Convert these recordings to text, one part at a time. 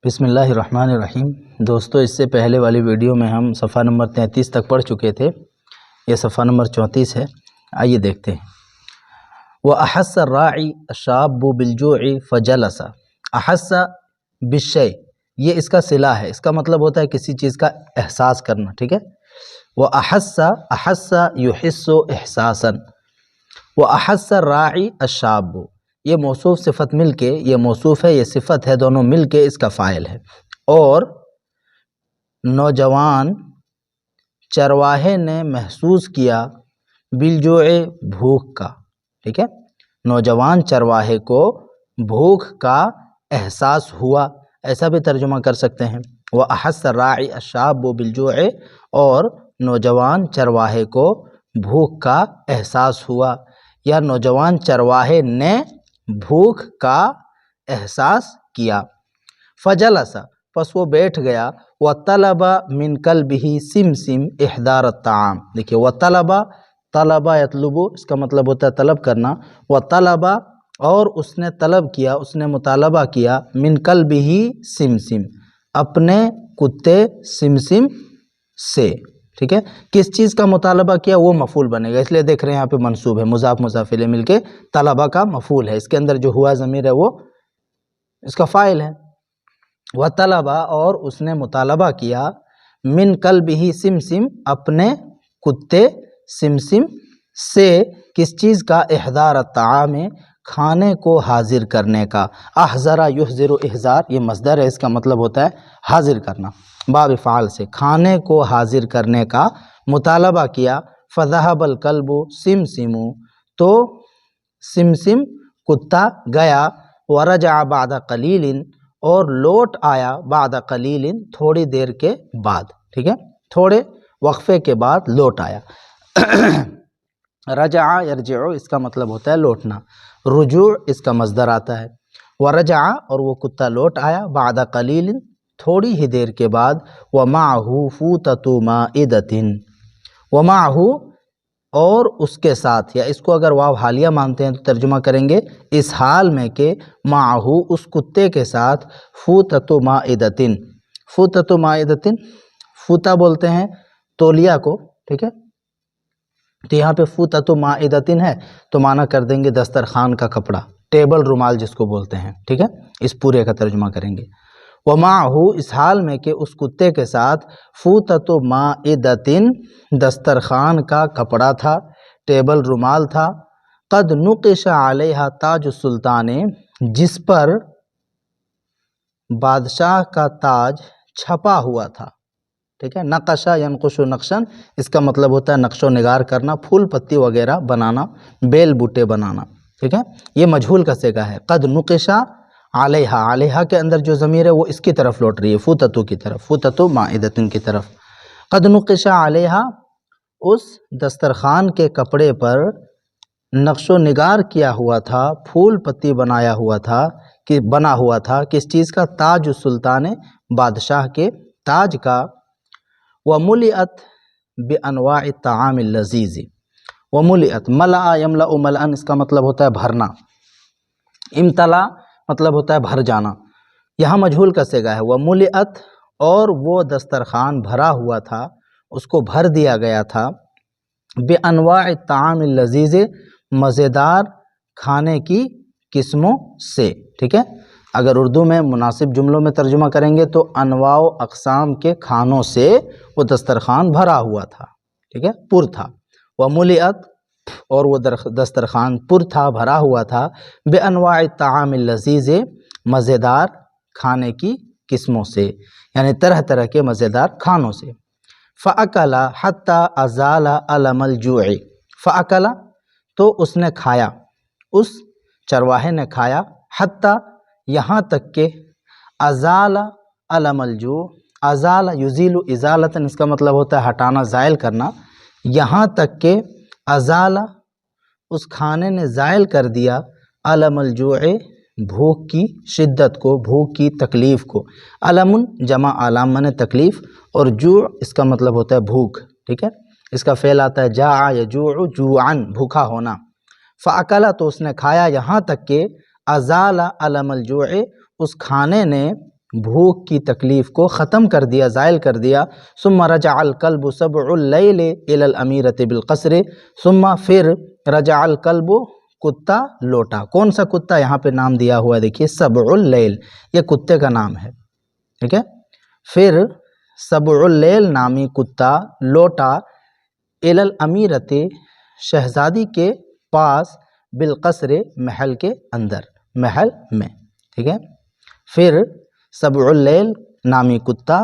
بسم اللہ الرحمن الرحیم۔ دوستو، اس سے پہلے والی ویڈیو میں ہم صفحہ نمبر 33 تک پڑھ چکے تھے۔ یہ صفحہ نمبر 34 ہے، آئیے دیکھتے ہیں۔ وَأَحَسَّ الرَّاعِي الشَّابُّ بِالْجُوعِ فَجَلَسَ۔ احس بالشیء، یہ اس کا صلہ ہے، اس کا مطلب ہوتا ہے کسی چیز کا احساس کرنا، ٹھیک ہے۔ احس یحس احساسا، وَأَحَسَّ الرَّاعِي الشَّابُّ، یہ موصوف صفت مل کے، یہ موصوف ہے، یہ صفت ہے، دونوں مل کے اس کا فاعل ہے۔ اور نوجوان چرواہے نے محسوس کیا بالجوع، بھوک کا، ٹھیک ہے۔ نوجوان چرواہے کو بھوک کا احساس ہوا، ایسا بھی ترجمہ کر سکتے ہیں۔ وَأَحَسَّ الرَّاعِي الشَّابُّ بِالْجُوعِ، اور نوجوان چرواہے کو بھوک کا احساس ہوا، یا نوجوان چرواہے نے بھوک کا احساس کیا۔ فجلس، پس وہ بیٹھ گیا۔ وطلب من قلبہ سمسم احضار الطعام، دیکھیے وطلب، طلب یطلب، اس کا مطلب ہوتا ہے طلب کرنا۔ وطلب، اور اس نے طلب کیا، اس نے مطالبہ کیا، من قلبہ سمسم، اپنے کتے سمسم سے، ٹھیک ہے۔ کس چیز کا مطالبہ کیا؟ وہ مفعول بنے گا، اس لیے دیکھ رہے ہیں یہاں پہ منصوب ہے، مضاف مضاف الیہ مل کے طلبہ کا مفعول ہے، اس کے اندر جو ہوا ضمیر ہے وہ اس کا فاعل ہے۔ وطلب، اور اس نے مطالبہ کیا، من قلبہ سمسم، اپنے کتے سمسم سے، کس چیز کا؟ احضار الطعام، کھانے کو حاضر کرنے کا۔ احضر یحضر احضار، یہ مصدر ہے، اس کا مطلب ہوتا ہے حاضر کرنا، باب فعال سے، کھانے کو حاضر کرنے کا مطالبہ کیا۔ فذهب الكلب سمسم، تو سمسم کتا گیا۔ ورجع بعد قلیل، اور لوٹ آیا، بعد قلیل، تھوڑی دیر کے بعد، ٹھیک ہے، تھوڑے وقفے کے بعد لوٹ آیا۔ رجع یرجع، اس کا مطلب ہوتا ہے لوٹنا، رجوع اس کا مصدر آتا ہے۔ ورجع، اور وہ کتا لوٹ آیا، بعد قلیل، تھوڑی ہی دیر کے بعد۔ ومعہ فوطۃ مائدۃ، ومعہ، اور اس کے ساتھ، یا اس کو اگر واو حالیہ مانتے ہیں تو ترجمہ کریں گے اس حال میں کہ معہ، اس کتے کے ساتھ، فوطۃ مائدۃ، فوطۃ مائدۃ، فوطہ بولتے ہیں تولیہ کو، ٹھیک ہے، تو یہاں پہ فوطۃ مائدۃ ہے تو معنی کر دیں گے دسترخوان کا کپڑا، ٹیبل رومال جس کو بولتے ہیں، ٹھیک ہے، اس پورے کا ترجمہ کریں گے۔ ومعہ، اس حال میں کہ اس کتے کے ساتھ، فوطۃ مائدۃ، دسترخوان کا کپڑا تھا، ٹیبل رومال تھا۔ قد نقش علیہا تاج السلطان، جس پر بادشاہ کا تاج چھپا ہوا تھا، ٹھیک ہے۔ نقشہ ینقش نقشن، اس کا مطلب ہوتا ہے نقش و نگار کرنا، پھول پتی وغیرہ بنانا، بیل بوٹے بنانا، ٹھیک ہے۔ یہ مجہول کا صیغہ ہے۔ قد نقش علیہا، علیہا کے اندر جو ضمیر ہے وہ اس کی طرف لوٹ رہی ہے، فوطۃ کی طرف، فوطۃ مائدۃ کی طرف۔ قد نقش علیہا، اس دسترخوان کے کپڑے پر نقش و نگار کیا ہوا تھا، پھول پتی بنایا ہوا تھا، کہ بنا ہوا تھا کس چیز کا؟ تاج السلطان، بادشاہ کے تاج کا۔ وملئت بانواع الطعام اللذیذ، وملئت، ملأ یملأ ملأن، اس کا مطلب ہوتا ہے بھرنا، امتلا مطلب ہوتا ہے بھر جانا، یہاں مجہول کا صیغہ ہے۔ وملئت، اور وہ دسترخوان بھرا ہوا تھا، اس کو بھر دیا گیا تھا، بانواع الطعام اللذیذ، مزیدار کھانے کی قسموں سے، ٹھیک ہے۔ اگر اردو میں مناسب جملوں میں ترجمہ کریں گے تو انواع و اقسام کے کھانوں سے وہ دسترخوان بھرا ہوا تھا، ٹھیک ہے، پر تھا۔ وملئت، اور وہ دسترخوان پر تھا، بھرا ہوا تھا، بانواع الطعام اللذیذ، مزیدار کھانے کی قسموں سے، یعنی طرح طرح کے مزیدار کھانوں سے۔ فأکل حتی ازال الم الجوع، فأکل، تو اس نے کھایا، اس چرواہے نے کھایا، حتی، یہاں تک کہ، ازال الم الجوع، ازال یزیل ازالۃ، اس کا مطلب ہوتا ہے ہٹانا، زائل کرنا، یہاں تک کہ ازال، اس کھانے نے زائل کر دیا، الم الجوع، بھوک کی شدت کو، بھوک کی تکلیف کو۔ علم جمع علام معنی تکلیف، اور جوع اس کا مطلب ہوتا ہے بھوک، ٹھیک ہے، اس کا فعل آتا ہے جاع یجوع جوعاً، بھوکا ہونا۔ فاکل، تو اس نے کھایا، یہاں تک کہ ازال علم الجوع، اس کھانے نے بھوک کی تکلیف کو ختم کر دیا، زائل کر دیا۔ ثم رجع الکلب سبع اللیل الی الامیرۃ بالقصر، ثم پھر رجع الکلب کتا لوٹا۔ کون سا کتا یہاں پہ نام دیا ہوا ہے دیکھیے، سبع اللیل، یہ کتے کا نام ہے، ٹھیک ہے۔ پھر سبع اللیل نامی کتا لوٹا الی الامیرۃ، شہزادی کے پاس، بالقصر، محل کے اندر، محل میں، ٹھیک ہے۔ پھر سبع اللیل نامی کتا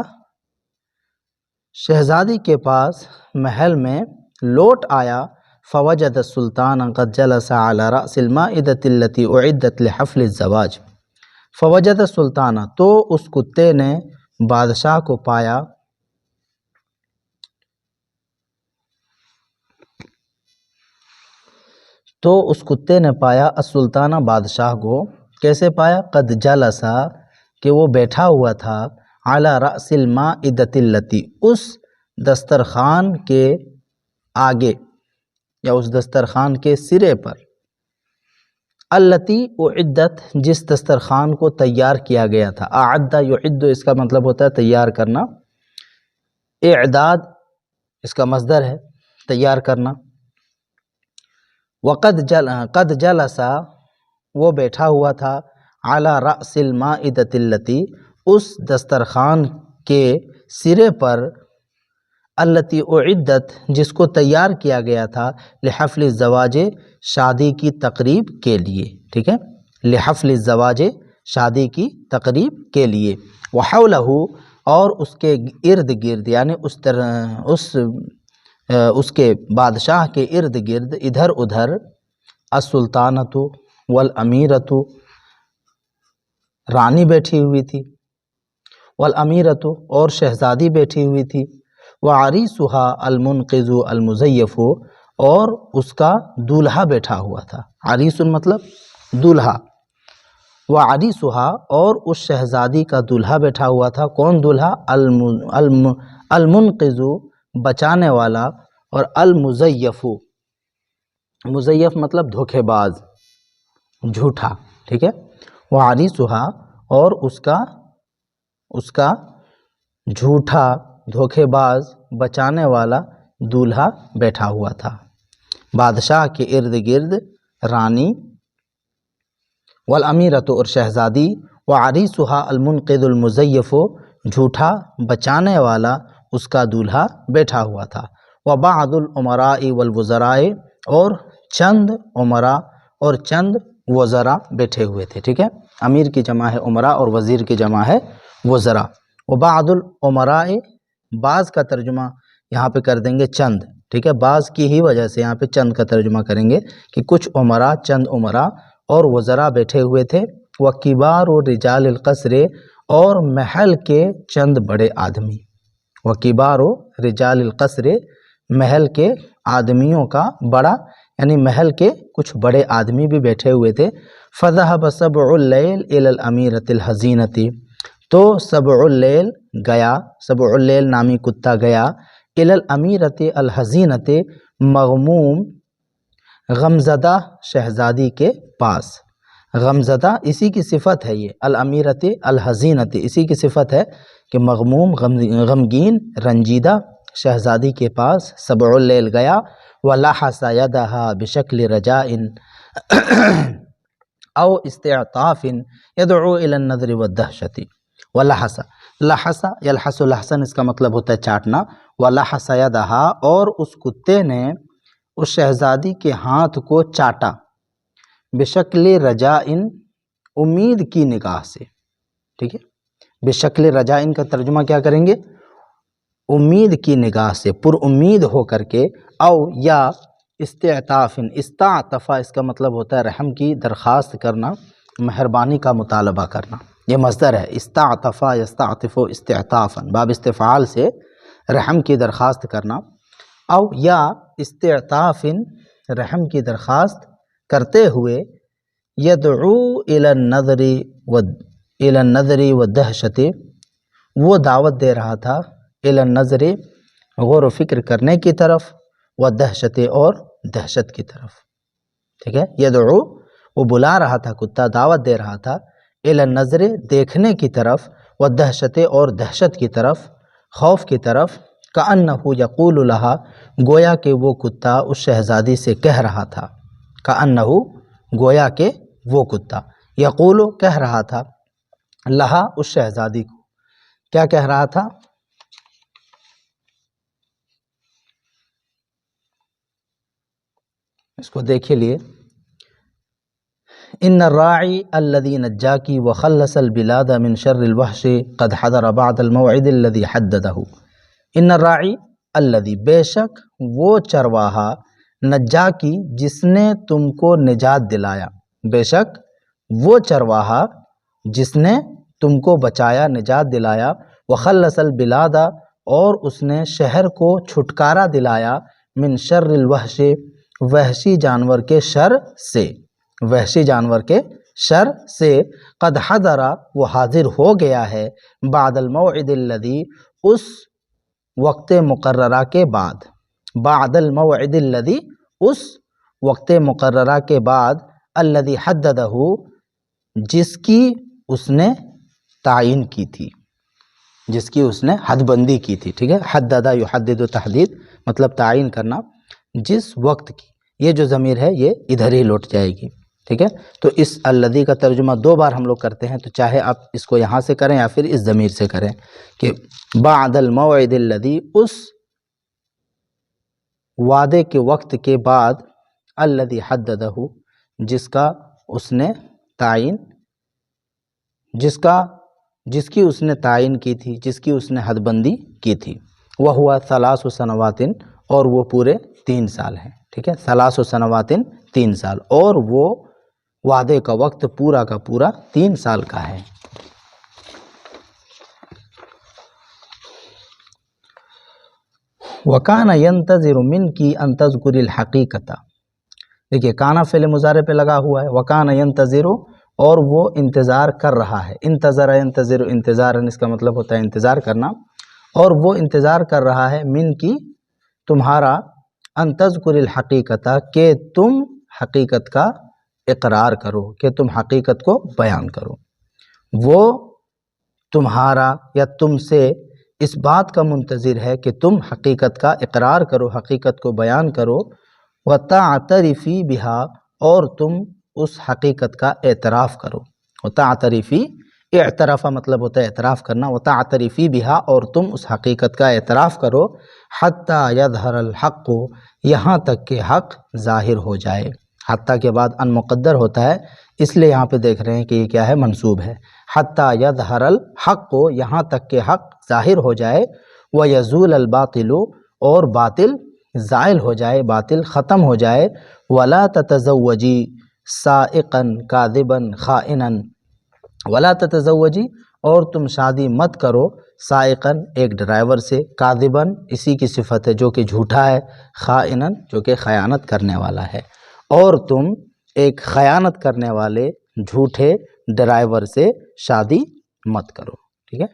شہزادی کے پاس محل میں لوٹ آیا، فوجد السلطان قد جلس على رأس المائدة التي أعدت لحفل الزواج، فوجد السلطان، تو اس کتے نے بادشاہ کو پایا، تو اس کتے نے پایا السلطانہ، بادشاہ کو، کیسے پایا؟ قد جلسا، کہ وہ بیٹھا ہوا تھا، علی رأس المائدۃ التی، اس دسترخوان کے آگے یا اس دسترخوان کے سرے پر، التی اعدت، جس دسترخوان کو تیار کیا گیا تھا۔ اعد یعد، اس کا مطلب ہوتا ہے تیار کرنا، اعداد اس کا مصدر ہے تیار کرنا۔ قد جلسا، وہ بیٹھا ہوا تھا، علی رأس المائدۃ التی، اس دسترخوان کے سرے پر، التی اعدت، جس کو تیار کیا گیا تھا، لحفل الزواج، شادی کی تقریب کے لیے، ٹھیک ہے، لحفل الزواج، شادی کی تقریب کے لیے۔ وحولہ، اور اس کے ارد گرد، یعنی اس کے بادشاہ کے ارد گرد، ادھر ادھر، السلطانۃ والامیرۃ، رانی بیٹھی ہوئی تھی، والامیرۃ، اور شہزادی بیٹھی ہوئی تھی، وعریسها المنقذ المزیف، اور اس کا دولہا بیٹھا ہوا تھا۔ عریس مطلب دولہا، وعریسها، اور اس شہزادی کا دولہا بیٹھا ہوا تھا۔ کون دولہا؟ المنقذ، بچانے والا، اور المزیف، مزیف مطلب دھوکے باز، جھوٹا، ٹھیک ہے۔ وعریسها، اور اس کا جھوٹا، دھوکے باز، بچانے والا دولہا بیٹھا ہوا تھا۔ بادشاہ کے ارد گرد رانی، والامیرۃ، اور شہزادی، وعریسها المنقذ المزیف، جھوٹا بچانے والا اس کا دولہا بیٹھا ہوا تھا۔ وبعض الامراء والوزراء، اور چند امراء اور چند وزراء بیٹھے ہوئے تھے، ٹھیک ہے۔ امیر کی جمع ہے امراء، اور وزیر کی جمع ہے وزراء۔ وبعض الامراء، بعض کا ترجمہ یہاں پہ کر دیں گے چند، ٹھیک ہے، بعض کی ہی وجہ سے یہاں پہ چند کا ترجمہ کریں گے کہ کچھ امراء، چند امراء اور وزراء بیٹھے ہوئے تھے۔ وکبار رجال القصر، اور محل کے چند بڑے آدمی، وکبار رجال القصر، محل کے آدمیوں کا بڑا، یعنی محل کے کچھ بڑے آدمی بھی بیٹھے ہوئے تھے۔ فذهب سبع اللیل الی الامیرۃ الحزینۃ، تو سبع اللیل گیا، سبع اللیل نامی کتا گیا، الی الامیرۃ الحزینۃ، مغموم، غمزدہ شہزادی کے پاس۔ غمزدہ اسی کی صفت ہے، یہ الامیرۃ الحزینۃ اسی کی صفت ہے کہ مغموم، غمگین، رنجیدہ شہزادی کے پاس سبع اللیل گیا۔ وَلَحَسَ يَدَهَا بِشَكْلِ رَجَاءٍ او استعطاف يدعو الى النظر والدہشت۔ ولحس، لحس یلحس لحسن، اس کا مطلب ہوتا ہے چاٹنا۔ ولحس يدها، اور اس کتے نے اس شہزادی کے ہاتھ کو چاٹا، بشکل رجاء، امید کی نگاہ سے، ٹھیک ہے۔ بشکل رجاء کا ترجمہ کیا کریں گے؟ امید کی نگاہ سے، پر امید ہو کر کے، او یا استعطاف، استعطف اس کا مطلب ہوتا ہے رحم کی درخواست کرنا، مہربانی کا مطالبہ کرنا، یہ مصدر ہے، استعطف یستعطف استعطافا، باب استفعال سے رحم کی درخواست کرنا، او یا استعطاف، رحم کی درخواست کرتے ہوئے، یدعو الی النظر والدہشت، وہ دعوت دے رہا تھا، الی النظر، غور و فکر کرنے کی طرف، والدہشت، اور دہشت کی طرف، ٹھیک ہے۔ یدعو، وہ بلا رہا تھا، کتا دعوت دے رہا تھا، الی النظر، دیکھنے کی طرف، والدہشت اور دہشت کی طرف، خوف کی طرف، کأنہ یقول لہا گویا کہ وہ کتا اس شہزادی سے کہہ رہا تھا، کأنہ گویا کہ وہ کتا، یقول کہہ رہا تھا، لہا اس شہزادی کو، کیا کہہ رہا تھا؟ اس کو دیکھے لیے، ان الراعی الذی نجاکی وخلص البلاد من شر الوحش قد حضر بعد الموعد الذی حددہ، ان الراعی الذی بے شک وہ چرواہا، نجاکی جس نے تم کو نجات دلایا، بے شک وہ چرواہا جس نے تم کو بچایا، نجات دلایا، وخلص البلاد اور اس نے شہر کو چھٹکارا دلایا، من شر الوحش وحشی جانور کے شر سے، وحشی جانور کے شر سے، قد حضر وہ حاضر ہو گیا ہے، بعد الموعد الذی اس وقت مقررہ کے بعد، بعد الموعد الذی اس وقت مقررہ کے بعد، الذی حددہ جس کی اس نے تعین کی تھی، جس کی اس نے حد بندی کی تھی، ٹھیک ہے، حددہ یحدد تحدید مطلب تعین کرنا، جس وقت کی، یہ جو ضمیر ہے یہ ادھر ہی لوٹ جائے گی، ٹھیک ہے۔ تو اس الذی کا ترجمہ دو بار ہم لوگ کرتے ہیں، تو چاہے آپ اس کو یہاں سے کریں یا پھر اس ضمیر سے کریں کہ بعد الموعد الذی اس وعدے کے وقت کے بعد، الذی حددہ جس کا اس نے تعین، جس کی اس نے تعین کی تھی، جس کی اس نے حد بندی کی تھی، وہوا 3 سنوات اور وہ پورے 3 سال ہیں، ٹھیک ہے، 3 سنوات 3 سال، اور وہ وعدے کا وقت پورا کا پورا 3 سال کا ہے۔ وَكَانَ يَنْتَظِرُ مِنْكِ أَن تَذْكُرِ الْحَقِيقَةَ، دیکھیے کانا فعل مضارع پہ لگا ہوا ہے، وَكَانَ يَنْتَظِرُ اور وہ انتظار کر رہا ہے، انتظر ينتظر انتظارًا اس کا مطلب ہوتا ہے انتظار کرنا، اور وہ انتظار کر رہا ہے من کی تمہارا، ان تذکر الحقیقتہ کہ تم حقیقت کا اقرار کرو، کہ تم حقیقت کو بیان کرو، وہ تمہارا یا تم سے اس بات کا منتظر ہے کہ تم حقیقت کا اقرار کرو، حقیقت کو بیان کرو، وَتَعْتَرِفِي بِهَا اور تم اس حقیقت کا اعتراف کرو، وَتَعْتَرِفِي اعتراف مطلب ہوتا ہے اعتراف کرنا، وَتَعْتَرِفِي بِهَا اور تم اس حقیقت کا اعتراف کرو، حَتَّى يَظْهَرَ الْحَقُّ یہاں تک کہ حق ظاہر ہو جائے، حتیٰ کے بعد ان مقدر ہوتا ہے، اس لیے یہاں پہ دیکھ رہے ہیں کہ یہ کیا ہے، منصوب ہے، حَتَّى يَظْهَرَ الْحَقُّ یہاں تک کہ حق ظاہر ہو جائے، وَيَزُولَ الْبَاطِلُ اور باطل زائل ہو جائے، باطل ختم ہو جائے، وَلَا تَتَزَوَّجِي سَائِقًا كَاذِبًا خَائِنًا وَلَا تَتَزَوَّجِي اور تم شادی مت کرو، سائقاً ایک ڈرائیور سے، کاذباً اسی کی صفت ہے جو کہ جھوٹا ہے، خائناً جو کہ خیانت کرنے والا ہے، اور تم ایک خیانت کرنے والے جھوٹے ڈرائیور سے شادی مت کرو، ٹھیک ہے۔